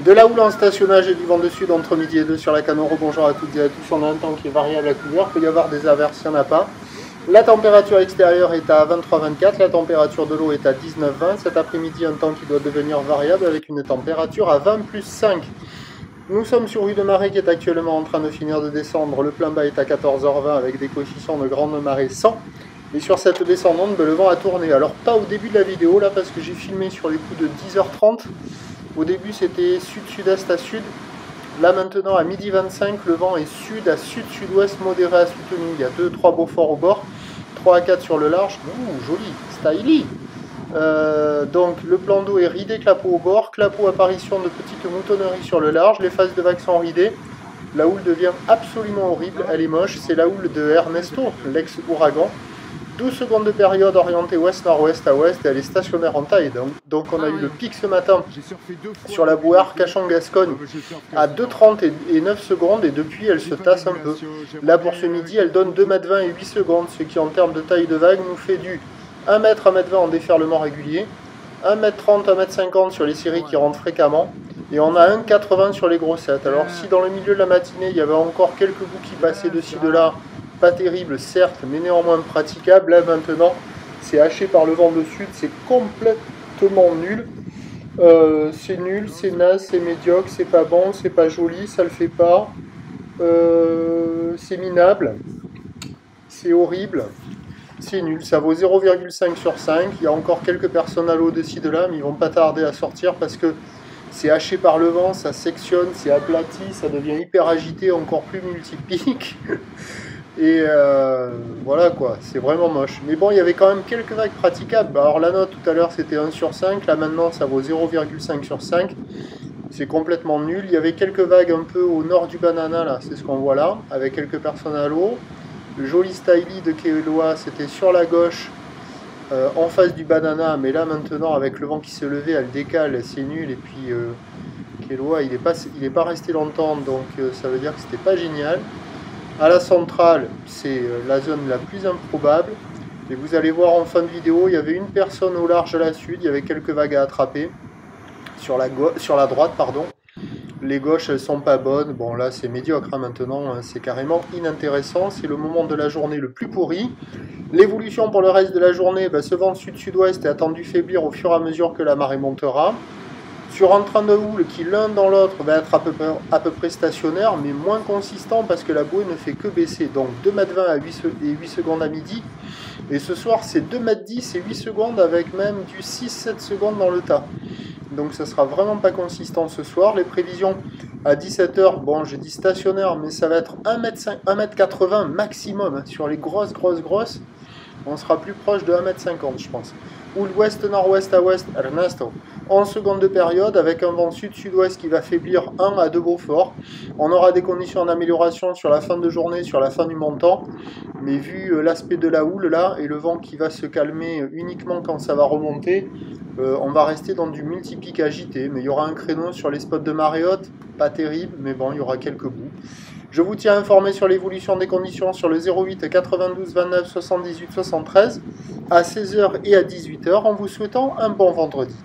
De la houle en stationnage et du vent de sud entre midi et 2 sur la Canoro. Bonjour à toutes et à tous. On a un temps qui est variable à couleur. Il peut y avoir des averses, il n'y en a pas. La température extérieure est à 23-24. La température de l'eau est à 19-20. Cet après-midi, un temps qui doit devenir variable avec une température à 20 plus 5. Nous sommes sur rue de Marée qui est actuellement en train de finir de descendre. Le plein bas est à 14h20 avec des coefficients de grande marée 100. Et sur cette descendante, le vent a tourné. Alors pas au début de la vidéo là parce que j'ai filmé sur les coups de 10h30. Au début c'était sud-sud-est à sud. Là maintenant à midi 25, le vent est sud à sud-sud-ouest modéré à soutenu. Il y a 2-3 Beaufort au bord, 3 à 4 sur le large. Ouh, joli, styly. Donc le plan d'eau est ridé, clapot au bord, clapot apparition de petites moutonneries sur le large, les faces de vagues sont ridées. La houle devient absolument horrible, elle est moche, c'est la houle de Ernesto, l'ex-ouragan. 12 secondes de période orientée ouest-nord-ouest à ouest et elle est stationnaire en taille. Donc on a eu le pic ce matin sur la Bouard Cachan-Gascogne à 2,30 et 9 secondes et depuis elle se tasse un peu. Là pour ce midi elle donne 2,20 m et 8 secondes, ce qui en termes de taille de vague nous fait du 1 m, 1 m 20 en déferlement régulier, 1 m 30, 1 m 50 sur les séries qui rentrent fréquemment, et on a 1,80 sur les grossettes. Alors si dans le milieu de la matinée il y avait encore quelques bouts qui passaient de ci de là, pas terrible certes, mais néanmoins praticable, là maintenant c'est haché par le vent de sud, c'est complètement nul. C'est nul, c'est naze, c'est médiocre, c'est pas bon, c'est pas joli, ça le fait pas, c'est minable, c'est horrible. C'est nul, ça vaut 0,5 sur 5. Il y a encore quelques personnes à l'eau de ci de là, mais ils vont pas tarder à sortir parce que c'est haché par le vent, ça sectionne, c'est aplati, ça devient hyper agité, encore plus multipique. Et voilà quoi, c'est vraiment moche. Mais bon, il y avait quand même quelques vagues praticables. Alors la note tout à l'heure c'était 1 sur 5, là maintenant ça vaut 0,5 sur 5. C'est complètement nul. Il y avait quelques vagues un peu au nord du Banana, là, c'est ce qu'on voit là, avec quelques personnes à l'eau. Le joli styly de Keloa, c'était sur la gauche, en face du Banana, mais là maintenant, avec le vent qui se levait, elle décale, c'est nul. Et puis Keloa, il est pas resté longtemps, donc ça veut dire que c'était pas génial. À la centrale, c'est la zone la plus improbable. Et vous allez voir en fin de vidéo, il y avait une personne au large à la sud, il y avait quelques vagues à attraper. Sur la droite, pardon. Les gauches, elles sont pas bonnes. Bon, là, c'est médiocre hein, maintenant. C'est carrément inintéressant. C'est le moment de la journée le plus pourri. L'évolution pour le reste de la journée, ce vent sud-sud-ouest est attendu faiblir au fur et à mesure que la marée montera. Sur un train de houle qui, l'un dans l'autre, va être à peu près stationnaire, mais moins consistant parce que la bouée ne fait que baisser. Donc 2,20 m à 8 secondes à midi. Et ce soir, c'est 2,10 m et 8 secondes avec même du 6-7 secondes dans le tas. Donc ça sera vraiment pas consistant ce soir. Les prévisions à 17h, bon j'ai dit stationnaire, mais ça va être 1 m 80 maximum. Hein. Sur les grosses, on sera plus proche de 1 m 50 je pense. Ou l'ouest, nord-ouest à ouest, Ernesto. 11 secondes de période avec un vent sud-sud-ouest qui va faiblir 1 à 2 Beaufort. On aura des conditions d'amélioration sur la fin de journée, sur la fin du montant. Mais vu l'aspect de la houle là et le vent qui va se calmer uniquement quand ça va remonter, on va rester dans du multipic agité. Mais il y aura un créneau sur les spots de marée haute, pas terrible, mais bon, il y aura quelques bouts. Je vous tiens informé sur l'évolution des conditions sur le 08 92 29 78 73 à 16h et à 18h en vous souhaitant un bon vendredi.